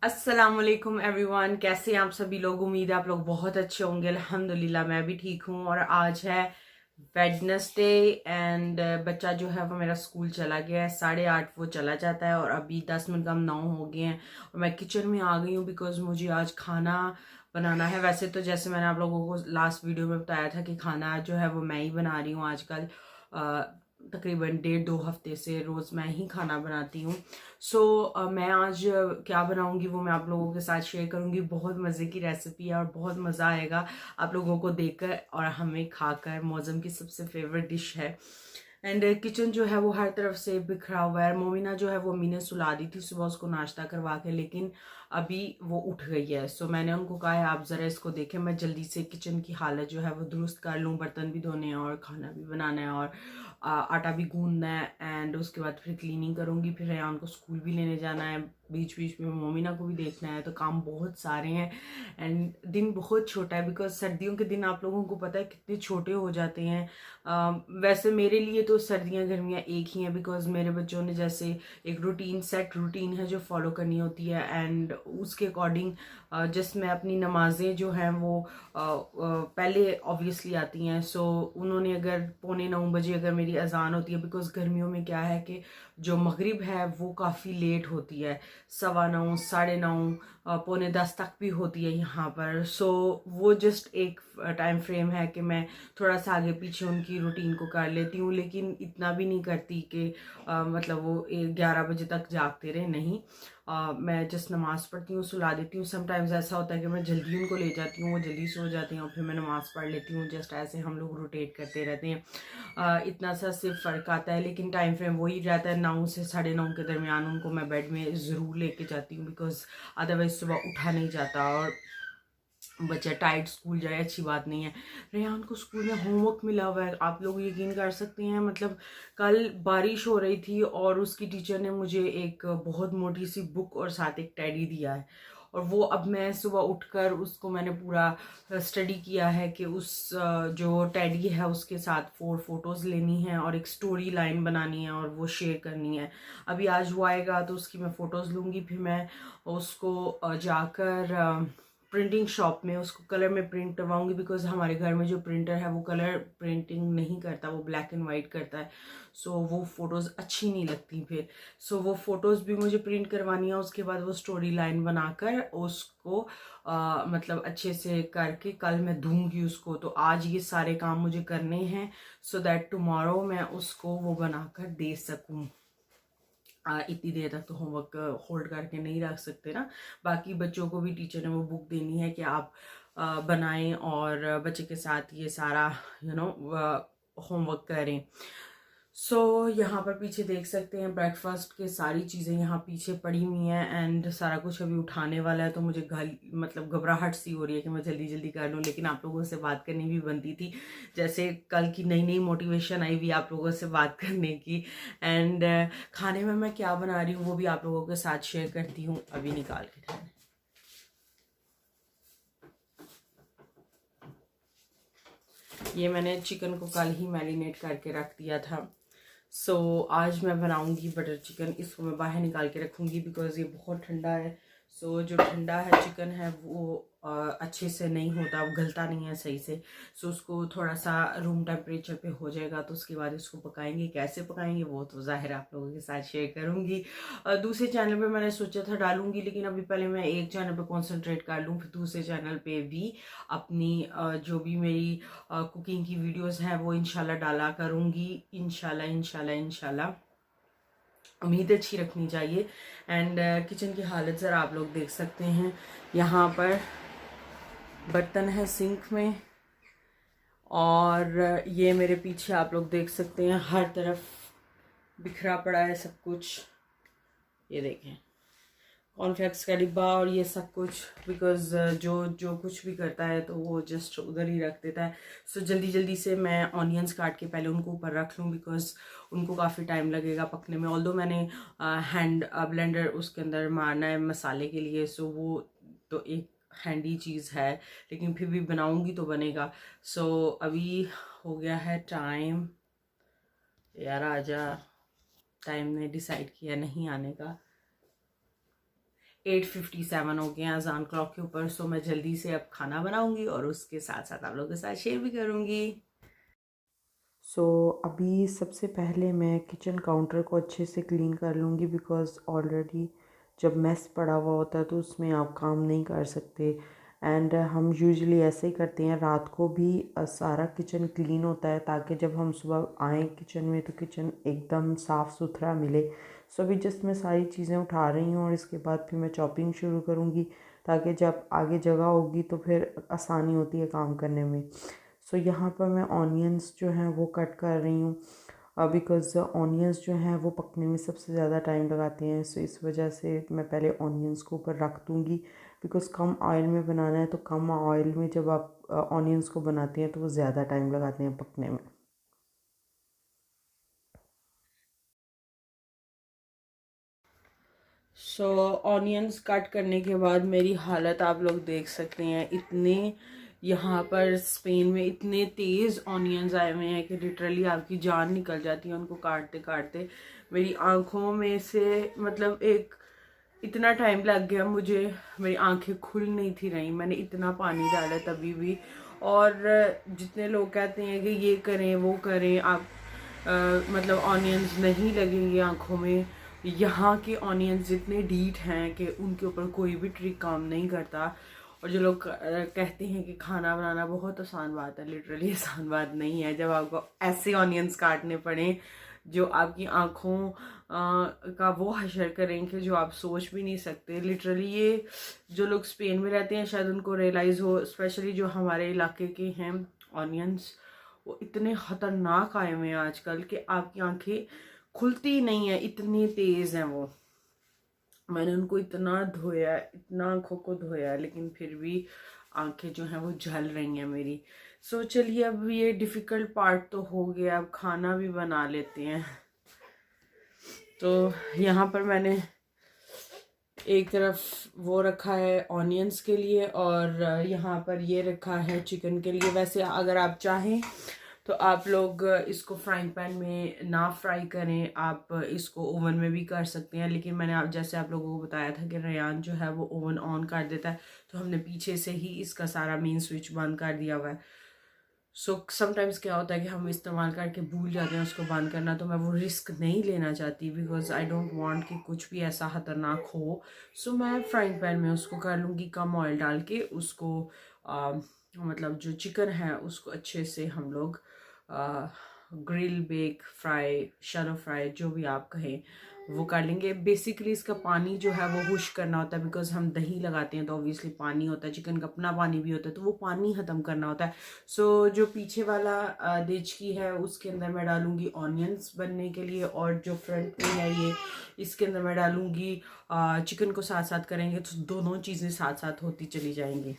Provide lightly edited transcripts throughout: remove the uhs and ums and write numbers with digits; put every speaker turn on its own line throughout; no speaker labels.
अस्सलामुअलैकुम एवरीवन, कैसे हैं आप सभी लोग। उम्मीद है आप लोग बहुत अच्छे होंगे। अल्हम्दुलिल्लाह मैं भी ठीक हूँ। और आज है वेडनेसडे एंड बच्चा जो है वो मेरा स्कूल चला गया है। 8:30 वो चला जाता है और अभी 10 मिनट कम 9 हो गए हैं और मैं किचन में आ गई हूँ बिकॉज मुझे आज खाना बनाना है। वैसे तो जैसे मैंने आप लोगों को लास्ट वीडियो में बताया था कि खाना जो है वो मैं ही बना रही हूँ आजकल। तकरीबन 1.5-2 हफ्ते से रोज़ मैं ही खाना बनाती हूँ। मैं आज क्या बनाऊंगी वो मैं आप लोगों के साथ शेयर करूंगी। बहुत मज़े की रेसिपी है और बहुत मज़ा आएगा आप लोगों को देखकर और हमें खाकर। मौसम की सबसे फेवरेट डिश है। एंड किचन जो है वो हर तरफ से बिखरा हुआ है। मोमिना जो है वो अम्मी ने सुला दी थी सुबह उसको नाश्ता करवा के, लेकिन अभी वो उठ गई है। मैंने उनको कहा है आप ज़रा इसको देखें, मैं जल्दी से किचन की हालत जो है वो दुरुस्त कर लूँ। बर्तन भी धोने हैं और खाना भी बनाना है और आटा भी गूंदना है। एंड उसके बाद फिर क्लीनिंग करूँगी, फिर रेयान को स्कूल भी लेने जाना है, बीच बीच में मोमिना को भी देखना है। तो काम बहुत सारे हैं एंड दिन बहुत छोटा है बिकॉज सर्दियों के दिन आप लोगों को पता है कितने छोटे हो जाते हैं। वैसे मेरे लिए तो सर्दियाँ गर्मियाँ एक ही हैं बिकॉज मेरे बच्चों ने जैसे एक सेट रूटीन है जो फॉलो करनी होती है एंड उसके अकॉर्डिंग जस्ट मैं अपनी नमाजें जो हैं वो पहले ऑब्वियसली आती हैं। उन्होंने अगर 8:45 अगर मेरी अजान होती है बिकॉज गर्मियों में क्या है कि जो मगरिब है वो काफ़ी लेट होती है, 9:15 9:30 9:45 तक भी होती है यहाँ पर। वो जस्ट एक टाइम फ्रेम है कि मैं थोड़ा सा आगे पीछे उनकी रूटीन को कर लेती हूँ, लेकिन इतना भी नहीं करती कि मतलब वो 11 बजे तक जागते रहे। नहीं, मैं जस्ट नमाज पढ़ती हूँ, सुला देती हूँ। समटाइम्स ऐसा होता है कि मैं जल्दी उनको ले जाती हूँ, वो जल्दी सो जाती हैं और फिर मैं नमाज पढ़ लेती हूँ। जस्ट ऐसे हम लोग रोटेट करते रहते हैं। इतना सा सिर्फ फ़र्क आता है, लेकिन टाइम फ्रेम वही रहता है। 9 से 9:30 के दरमियान उनको मैं बेड में ज़रूर लेके जाती हूँ बिकॉज अदरवाइज सुबह उठा नहीं जाता और बच्चा टाइट स्कूल जाए अच्छी बात नहीं है। रेहान को स्कूल में होमवर्क मिला हुआ है, आप लोग यकीन कर सकते हैं। मतलब कल बारिश हो रही थी और उसकी टीचर ने मुझे एक बहुत मोटी सी बुक और साथ एक टेडी दिया है और वो अब मैं सुबह उठकर उसको मैंने पूरा स्टडी किया है कि उस जो टेडी है उसके साथ 4 फोटोज़ लेनी है और एक स्टोरी लाइन बनानी है और वो शेयर करनी है। अभी आज वो आएगा तो उसकी मैं फ़ोटोज़ लूँगी, फिर मैं उसको जाकर प्रिंटिंग शॉप में उसको कलर में प्रिंट करवाऊंगी बिकॉज हमारे घर में जो प्रिंटर है वो कलर प्रिंटिंग नहीं करता, वो ब्लैक एंड वाइट करता है। वो फ़ोटोज़ अच्छी नहीं लगती फिर। वो फ़ोटोज़ भी मुझे प्रिंट करवानी है। उसके बाद वो स्टोरी लाइन बनाकर उसको मतलब अच्छे से करके कल मैं दूंगी उसको। तो आज ये सारे काम मुझे करने हैं सो दैट टुमारो मैं उसको वो बनाकर दे सकूँ। इतनी देर तक तो होमवर्क होल्ड करके नहीं रख सकते ना। बाकी बच्चों को भी टीचर ने वो बुक देनी है कि आप बनाएं और बच्चे के साथ ये सारा होमवर्क करें। यहाँ पर पीछे देख सकते हैं ब्रेकफास्ट के सारी चीज़ें यहाँ पीछे पड़ी हुई हैं एंड सारा कुछ अभी उठाने वाला है। तो मुझे मतलब घबराहट सी हो रही है कि मैं जल्दी जल्दी कर लूँ, लेकिन आप लोगों से बात करनी भी बनती थी। जैसे कल की नई नई मोटिवेशन आई हुई आप लोगों से बात करने की। एंड खाने में मैं क्या बना रही हूँ वो भी आप लोगों के साथ शेयर करती हूँ। अभी निकाल के ये मैंने चिकन को कल ही मैरिनेट करके रख दिया था। आज मैं बनाऊंगी बटर चिकन। इसको मैं बाहर निकाल के रखूंगी बिकॉज ये बहुत ठंडा है। जो ठंडा है चिकन है वो अच्छे से नहीं होता, वो गलता नहीं है सही से। उसको थोड़ा सा रूम टेम्परेचर पे हो जाएगा तो उसके बाद इसको पकाएंगे। कैसे पकाएंगे वो तो जाहिर आप लोगों के साथ शेयर करूंगी। दूसरे चैनल पे मैंने सोचा था डालूंगी, लेकिन अभी पहले मैं एक चैनल पे कॉन्सेंट्रेट कर लूँ, फिर दूसरे चैनल पे भी अपनी जो भी मेरी कुकिंग की वीडियोस हैं वो इंशाल्लाह डाला करूँगी। इंशाल्लाह इंशाल्लाह इंशाल्लाह उम्मीद अच्छी रखनी चाहिए। एंड किचन की हालत ज़रा आप लोग देख सकते हैं। यहाँ पर बर्तन है सिंक में और ये मेरे पीछे आप लोग देख सकते हैं हर तरफ बिखरा पड़ा है सब कुछ। ये देखें कॉर्नफ्लेक्स का डिब्बा और ये सब कुछ बिकॉज जो जो कुछ भी करता है तो वो जस्ट उधर ही रख देता है। जल्दी जल्दी से मैं ऑनियंस काट के पहले उनको ऊपर रख लूँ बिकॉज उनको काफ़ी टाइम लगेगा पकने में। ऑल्दो मैंने हैंड ब्लेंडर उसके अंदर मारना है मसाले के लिए, वो तो एक हैंडी चीज़ है, लेकिन फिर भी बनाऊंगी तो बनेगा। अभी हो गया है टाइम। यार आजा, टाइम ने डिसाइड किया नहीं आने का। 8:57 हो गए हैं अजान क्लॉक के ऊपर। सो मैं जल्दी से अब खाना बनाऊंगी और उसके साथ साथ आप लोगों के साथ शेयर भी करूंगी। अभी सबसे पहले मैं किचन काउंटर को अच्छे से क्लीन कर लूँगी, बिकॉज़ ऑलरेडी जब मेस पड़ा हुआ होता है तो उसमें आप काम नहीं कर सकते। एंड हम यूजुअली ऐसे ही करते हैं, रात को भी सारा किचन क्लीन होता है ताकि जब हम सुबह आएँ किचन में तो किचन एकदम साफ़ सुथरा मिले। अभी जस्ट मैं सारी चीज़ें उठा रही हूँ और इसके बाद फिर मैं चॉपिंग शुरू करूँगी, ताकि जब आगे जगह होगी तो फिर आसानी होती है काम करने में। यहाँ पर मैं ऑनियंस जो हैं वो कट कर रही हूँ, बिकॉज़ ऑनियंस जो हैं वो पकने में सबसे ज़्यादा टाइम लगाते हैं। इस वजह से मैं पहले ऑनियंस को ऊपर रख दूँगी, बिकॉज़ कम ऑयल में बनाना है। तो कम ऑयल में जब आप ऑनियंस को बनाते हैं तो वो ज़्यादा टाइम लगाते हैं पकने में। ऑनियंस कट करने के बाद मेरी हालत आप लोग देख सकते हैं। इतने यहाँ पर स्पेन में इतने तेज़ ऑनियंस आए हुए हैं कि लिटरली आपकी जान निकल जाती है उनको काटते काटते। मेरी आँखों में से मतलब एक इतना टाइम लग गया मुझे, मेरी आंखें खुल नहीं थी रही। मैंने इतना पानी डाला तभी भी। और जितने लोग कहते हैं कि ये करें वो करें, आप मतलब ऑनियंस नहीं लगेंगे आँखों में, यहाँ के ऑनियंस जितने डीट हैं कि उनके ऊपर कोई भी ट्रिक काम नहीं करता। और जो लोग कहते हैं कि खाना बनाना बहुत आसान बात है, लिटरली आसान बात नहीं है। जब आपको ऐसे ऑनियंस काटने पड़े जो आपकी आँखों का वो हशर करें कि जो आप सोच भी नहीं सकते। लिटरली ये जो लोग स्पेन में रहते हैं शायद उनको रियलाइज़ हो, स्पेशली जो हमारे इलाके के हैं ऑनियंस, वो इतने ख़तरनाक आए हुए हैं आजकल कि आपकी आंखें खुलती नहीं है, इतनी तेज़ हैं वो। मैंने उनको इतना धोया, इतना आँखों को धोया, लेकिन फिर भी आंखें जो हैं वो जल रही हैं मेरी। चलिए अब ये डिफ़िकल्ट पार्ट तो हो गया, अब खाना भी बना लेते हैं। तो यहाँ पर मैंने एक तरफ वो रखा है ऑनियंस के लिए और यहाँ पर ये रखा है चिकन के लिए। वैसे अगर आप चाहें तो आप लोग इसको फ्राइंग पैन में ना फ्राई करें, आप इसको ओवन में भी कर सकते हैं। लेकिन मैंने जैसे आप लोगों को बताया था कि रेयान जो है वो ओवन ऑन कर देता है, तो हमने पीछे से ही इसका सारा मेन स्विच बंद कर दिया हुआ है। समटाइम्स क्या होता है कि हम इस्तेमाल करके भूल जाते हैं उसको बंद करना, तो मैं वो रिस्क नहीं लेना चाहती, बिकॉज आई डोंट वांट कि कुछ भी ऐसा खतरनाक हो। मैं फ्राइंग पैन में उसको कर लूँगी कम ऑयल डाल के। उसको मतलब जो चिकन है उसको अच्छे से हम लोग grill, bake, fry, shallow fry, जो भी आप कहें वो कर लेंगे। बेसिकली इसका पानी जो है वो हुश करना होता है, बिकॉज हम दही लगाते हैं तो ऑब्वियसली पानी होता है, चिकन का अपना पानी भी होता है, तो वो पानी ख़त्म करना होता है। जो पीछे वाला देचकी है उसके अंदर मैं डालूंगी ऑनियंस बनने के लिए, और जो फ्रंट में है ये, इसके अंदर मैं डालूंगी चिकन को साथ साथ करेंगे तो दोनों चीज़ें साथ साथ होती चली जाएंगी।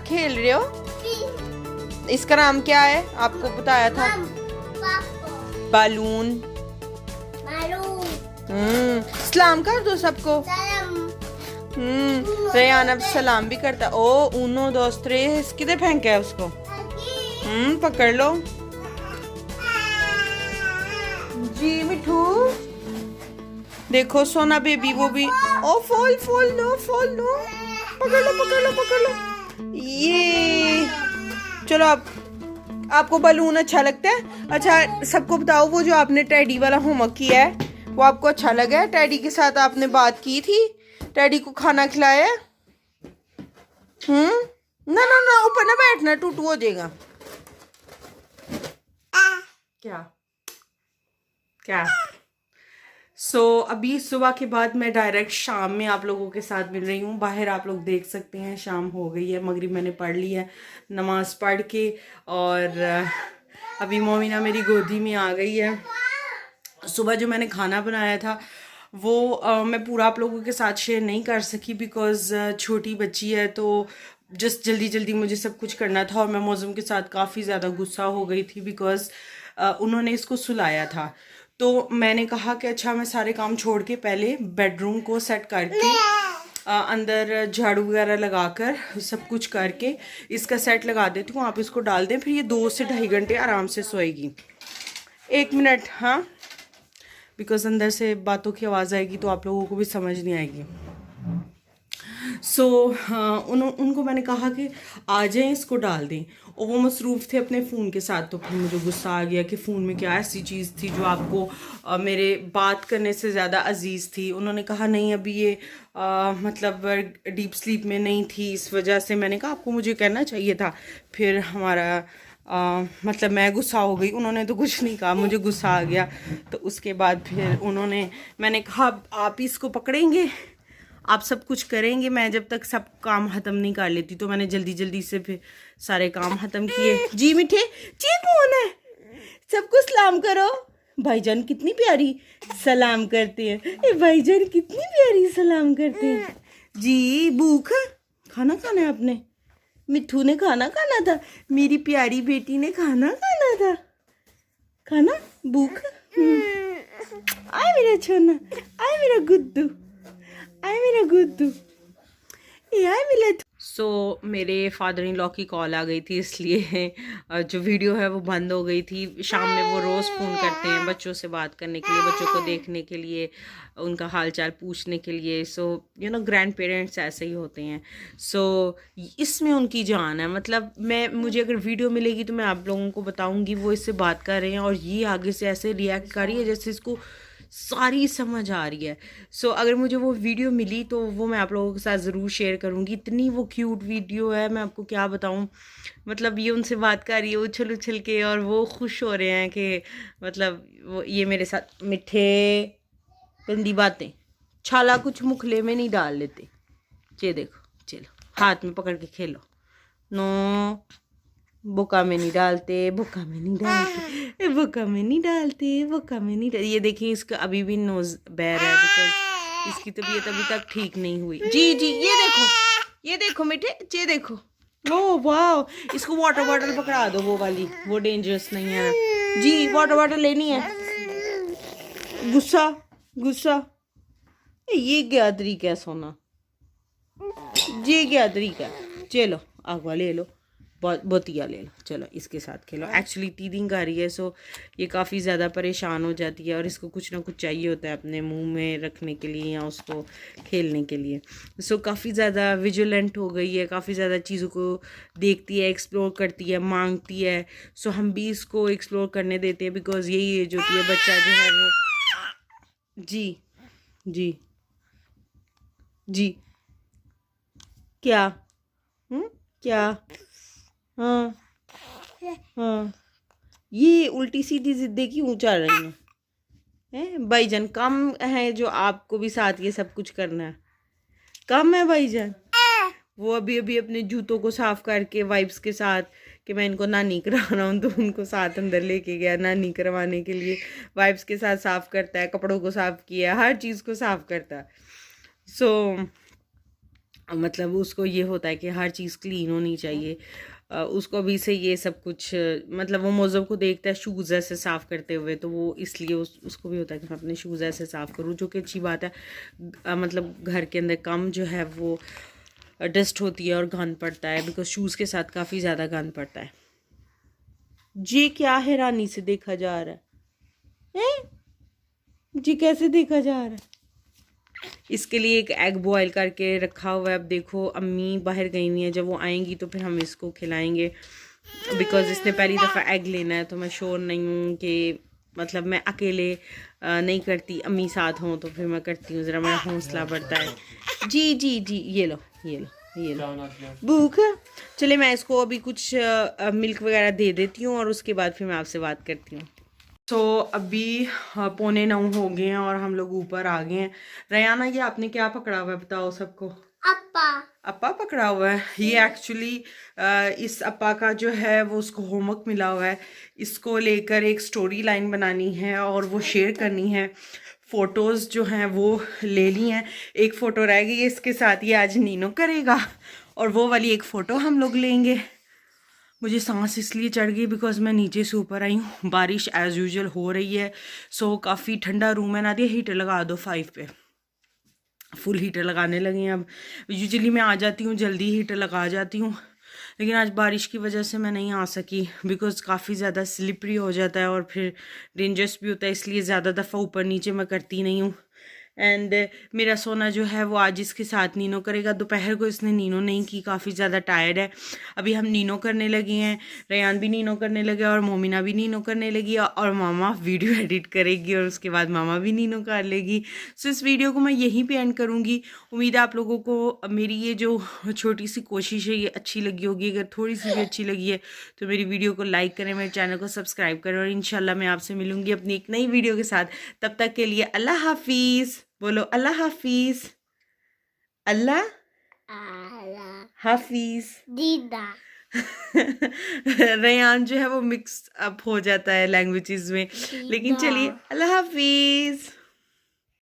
खेल रहे हो? इसका नाम क्या है? आपको बताया था, बालून। सलाम कर दो सबको। रेयान अब सलाम भी करता। ओ उनो दोस्त रे, किधर फेंका है उसको? पकड़ लो जी मिठू। देखो सोना बेबी वो भी, oh fall fall no fall no, पकड़ लो पकड़ लो पकड़ लो। ये चलो, आपको बलून अच्छा लगता है? अच्छा सबको बताओ, वो जो आपने टेडी वाला होमवर्क किया है वो आपको अच्छा लगा है? टेडी के साथ आपने बात की थी? टेडी को खाना खिलाया? ना ना ना, ऊपर ना बैठना, टूटू हो जाएगा। क्या क्या अभी सुबह के बाद मैं डायरेक्ट शाम में आप लोगों के साथ मिल रही हूँ। बाहर आप लोग देख सकते हैं शाम हो गई है, मगरिब मैंने पढ़ ली है नमाज पढ़ के, और अभी मोमिना मेरी गोदी में आ गई है। सुबह जो मैंने खाना बनाया था वो मैं पूरा आप लोगों के साथ शेयर नहीं कर सकी, बिकॉज़ छोटी बच्ची है तो जस्ट जल्दी जल्दी मुझे सब कुछ करना था, और मैं मौसम के साथ काफ़ी ज़्यादा गुस्सा हो गई थी बिकॉज़ उन्होंने इसको सुलाया था। तो मैंने कहा कि अच्छा मैं सारे काम छोड़ के पहले बेडरूम को सेट करके अंदर झाड़ू वगैरह लगाकर सब कुछ करके इसका सेट लगा देती हूँ, आप इसको डाल दें, फिर ये 2 से 2.5 घंटे आराम से सोएगी। 1 मिनट, हाँ, बिकॉज अंदर से बातों की आवाज़ आएगी तो आप लोगों को भी समझ नहीं आएगी। उनको मैंने कहा कि आ जाएं, इसको डाल दें, और वो मसरूफ़ थे अपने फ़ोन के साथ। तो फिर मुझे गुस्सा आ गया कि फ़ोन में क्या ऐसी चीज़ थी जो आपको मेरे बात करने से ज़्यादा अजीज़ थी। उन्होंने कहा नहीं अभी ये मतलब डीप स्लीप में नहीं थी, इस वजह से। मैंने कहा आपको मुझे कहना चाहिए था। फिर हमारा मतलब मैं गुस्सा हो गई, उन्होंने तो कुछ नहीं कहा, मुझे गुस्सा आ गया। तो उसके बाद फिर मैंने कहा आप ही इसको पकड़ेंगे, आप सब कुछ करेंगे, मैं जब तक सब काम ख़त्म नहीं कर लेती। तो मैंने जल्दी जल्दी से फिर सारे काम ख़त्म किए। जी मीठे, जी कौन है? सबको सलाम करो। भाईजान कितनी प्यारी सलाम करते हैं, ए भाईजान कितनी प्यारी सलाम करते हैं। जी भूख, खाना खाना है आपने? मिट्ठू ने खाना खाना था, मेरी प्यारी बेटी ने खाना खाना था। खाना भूख, आए मेरा छोना, आए मेरा गुद्दू, आए मेरा गुद्दू, ये आए मिला। मेरे फादर इन लॉ की कॉल आ गई थी, इसलिए जो वीडियो है वो बंद हो गई थी। शाम में वो रोज़ फ़ोन करते हैं बच्चों से बात करने के लिए, बच्चों को देखने के लिए, उनका हाल चाल पूछने के लिए। ग्रैंड पेरेंट्स ऐसे ही होते हैं। इसमें उनकी जान है। मतलब मुझे अगर वीडियो मिलेगी तो मैं आप लोगों को बताऊँगी वो इससे बात कर रहे हैं, और ये आगे से ऐसे रिएक्ट कर रही है जैसे इसको सारी समझ आ रही है। अगर मुझे वो वीडियो मिली तो वो मैं आप लोगों के साथ ज़रूर शेयर करूँगी। इतनी वो क्यूट वीडियो है, मैं आपको क्या बताऊँ। मतलब ये उनसे बात कर रही है उछल उछल के, और वो खुश हो रहे हैं कि मतलब वो ये मेरे साथ मिठे गंदी बातें छाला कुछ मुखले में नहीं डाल लेते। ये देखो, चलो हाथ में पकड़ के खेलो। नो, बुका में नहीं डालते, बुका में नहीं डालते, बुका में नहीं डालते, बुका में नहीं डालते। ये देखिए इसका अभी भी नोज बैर है, बिकॉज इसकी तबीयत अभी तक ठीक नहीं हुई। जी जी, ये देखो मीठे, ये देखो। ओ वाह, इसको वाटर बॉटल पकड़ा दो, वो वाली, वो डेंजरस नहीं है। जी वाटर बॉटल लेनी है। गुस्सा गुस्सा, ये क्या तरीका है सोना, ये क्या तरीका है? चलो आगवा ले लो, बोतिया ले लो, चलो इसके साथ खेलो। एक्चुअली टीदिंग आ रही है, ये काफ़ी ज़्यादा परेशान हो जाती है, और इसको कुछ ना कुछ चाहिए होता है अपने मुंह में रखने के लिए या उसको खेलने के लिए। काफ़ी ज़्यादा विजिलेंट हो गई है, काफ़ी ज़्यादा चीज़ों को देखती है, एक्सप्लोर करती है, मांगती है। हम भी इसको एक्सप्लोर करने देते हैं, बिकॉज़ यही एज होती है, बच्चा जो है वो। जी जी जी, क्या क्या? हाँ हाँ, ये उल्टी सीधी जिद्दे क्यों चल रही हैं? भाईजान कम है जो आपको भी साथ ये सब कुछ करना है? कम है भाईजान? वो अभी अभी अपने जूतों को साफ करके वाइप्स के साथ, कि मैं इनको नानी करा रहा हूँ, तो उनको साथ अंदर लेके गया नानी करवाने के लिए। वाइप्स के साथ साफ करता है, कपड़ों को साफ किया, हर चीज़ को साफ करता है। मतलब उसको ये होता है कि हर चीज़ क्लीन होनी चाहिए। उसको अभी से ये सब कुछ, मतलब वो मौज़ब को देखता है शूज़ ऐसे साफ़ करते हुए, तो वो इसलिए उसको भी होता है कि मैं अपने शूज़ ऐसे साफ़ करूँ, जो कि अच्छी बात है। मतलब घर के अंदर कम जो है वो डस्ट होती है और गंद पड़ता है, बिकॉज शूज़ के साथ काफ़ी ज़्यादा गंद पड़ता है। जी क्या हैरानी से देखा जा रहा है? जी कैसे देखा जा रहा है? इसके लिए एक एग बॉयल करके रखा हुआ है। अब देखो अम्मी बाहर गई हुई हैं, जब वो आएंगी तो फिर हम इसको खिलाएंगे। बिकॉज़ इसने पहली दफ़ा एग लेना है, तो मैं श्योर नहीं हूँ कि मतलब मैं अकेले नहीं करती, अम्मी साथ हों तो फिर मैं करती हूँ, ज़रा मेरा हौसला बढ़ता है। जी जी जी, ये लो ये लो ये लो भूख। चले मैं इसको अभी कुछ मिल्क वगैरह दे देती हूँ और उसके बाद फिर मैं आपसे बात करती हूँ। तो अभी 8:45 हो गए हैं और हम लोग ऊपर आ गए हैं। रयाना, ये आपने क्या पकड़ा हुआ है बताओ सबको? अप्पा पकड़ा हुआ है। ये एक्चुअली इस अप्पा का जो है वो उसको होमवर्क मिला हुआ है। इसको लेकर एक स्टोरी लाइन बनानी है और वो शेयर करनी है। फ़ोटोज़ जो हैं वो ले ली हैं, एक फ़ोटो रह गई है इसके साथ, ये आज नीनो करेगा और वो वाली एक फ़ोटो हम लोग लेंगे। मुझे सांस इसलिए चढ़ गई बिकॉज़ मैं नीचे से ऊपर आई हूँ, बारिश एज़ यूजुअल हो रही है। सो काफ़ी ठंडा रूम है। नादिया हीटर लगा दो 5 पे। फुल हीटर लगाने लगे हैं अब। यूजुअली मैं आ जाती हूँ जल्दी, हीटर लगा जाती हूँ, लेकिन आज बारिश की वजह से मैं नहीं आ सकी बिकॉज़ काफ़ी ज़्यादा स्लिपरी हो जाता है और फिर डेंजरस भी होता है, इसलिए ज़्यादा दफ़ा ऊपर नीचे मैं करती नहीं हूँ। एंड मेरा सोना जो है वो आज इसके साथ नीनो करेगा। दोपहर को इसने नीनो नहीं की, काफ़ी ज़्यादा टायर्ड है। अभी हम नीनो करने लगे हैं, रेयान भी नीनो करने लगे और मोमिना भी नीनो करने लगी और मामा वीडियो एडिट करेगी और उसके बाद मामा भी नीनो कर लेगी। सो इस वीडियो को मैं यहीं पे एंड करूँगी। उम्मीद है आप लोगों को मेरी ये जो छोटी सी कोशिश है ये अच्छी लगी होगी। अगर थोड़ी सी भी अच्छी लगी है तो मेरी वीडियो को लाइक करें, मेरे चैनल को सब्सक्राइब करें और इंशाल्लाह मैं आपसे मिलूँगी अपनी एक नई वीडियो के साथ। तब तक के लिए अल्लाह हाफिज़। बोलो अल्लाह हाफिज़। अल्लाह हाफिज़।
दीदा
रेयान जो है वो मिक्स अप हो जाता है लैंग्वेजेस में, लेकिन चलिए अल्लाह हाफिज़।